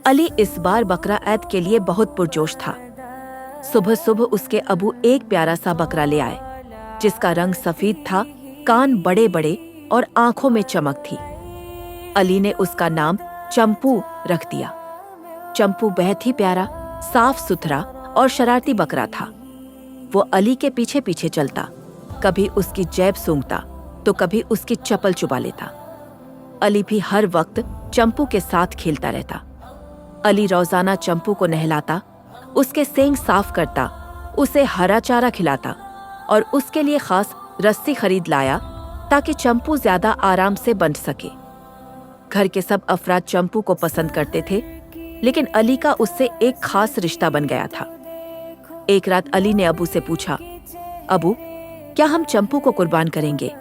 अली इस बार बकरा ईद के लिए बहुत पुरजोश था। सुबह सुबह उसके अबू एक प्यारा सा बकरा ले आए, जिसका रंग सफेद था, कान बड़े बड़े और आंखों में चमक थी। अली ने उसका नाम चंपू रख दिया। चंपू बहुत ही प्यारा, साफ सुथरा और शरारती बकरा था। वो अली के पीछे पीछे चलता, कभी उसकी जेब सूंघता तो कभी उसकी चप्पल चुबा लेता। अली भी हर वक्त चंपू के साथ खेलता रहता। अली रोजाना चंपू को नहलाता, उसके सींग साफ करता, उसे हरा चारा खिलाता और उसके लिए खास रस्सी खरीद लाया ताकि चंपू ज्यादा आराम से बंध सके। घर के सब अफराद चंपू को पसंद करते थे, लेकिन अली का उससे एक खास रिश्ता बन गया था। एक रात अली ने अबू से पूछा, अबू, क्या हम चंपू को कुर्बान करेंगे?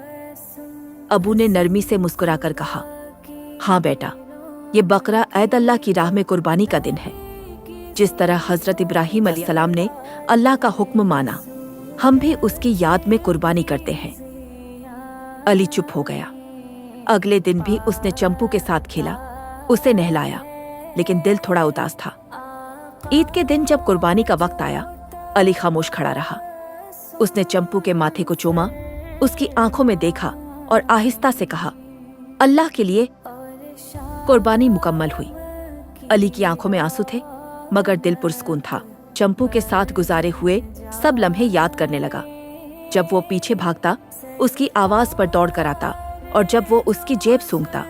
अबू ने नरमी से मुस्कुराकर कहा, हाँ बेटा, ये बकरा ईद अल्लाह की राह में कुर्बानी का दिन है। जिस तरह हजरत इब्राहिम अलैहिस्सलाम ने अल्लाह का हुक्म माना, हम भी उसकी याद में कुर्बानी करते हैं। अली चुप हो गया। अगले दिन भी उसने चंपू के साथ खेला, उसे नहलाया, लेकिन दिल थोड़ा उदास था। ईद के दिन जब कुर्बानी का वक्त आया, अली खामोश खड़ा रहा। उसने चंपू के माथे को चूमा, उसकी आंखों में देखा और आहिस्ता से कहा, अल्लाह के लिए। कुर्बानी मुकम्मल हुई। अली की आंखों में आंसू थे, मगर दिल पुरसकून था। चंपू के साथ गुजारे हुए सब लम्हे याद करने लगा। जब वो पीछे भागता, उसकी आवाज पर दौड़ कर आता और जब वो उसकी जेब सूंघता।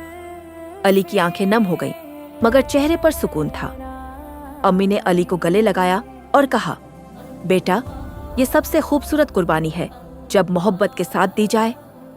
अली की आंखें नम हो गईं, मगर चेहरे पर सुकून था। अम्मी ने अली को गले लगाया और कहा, बेटा, ये सबसे खूबसूरत कुर्बानी है जब मोहब्बत के साथ दी जाए।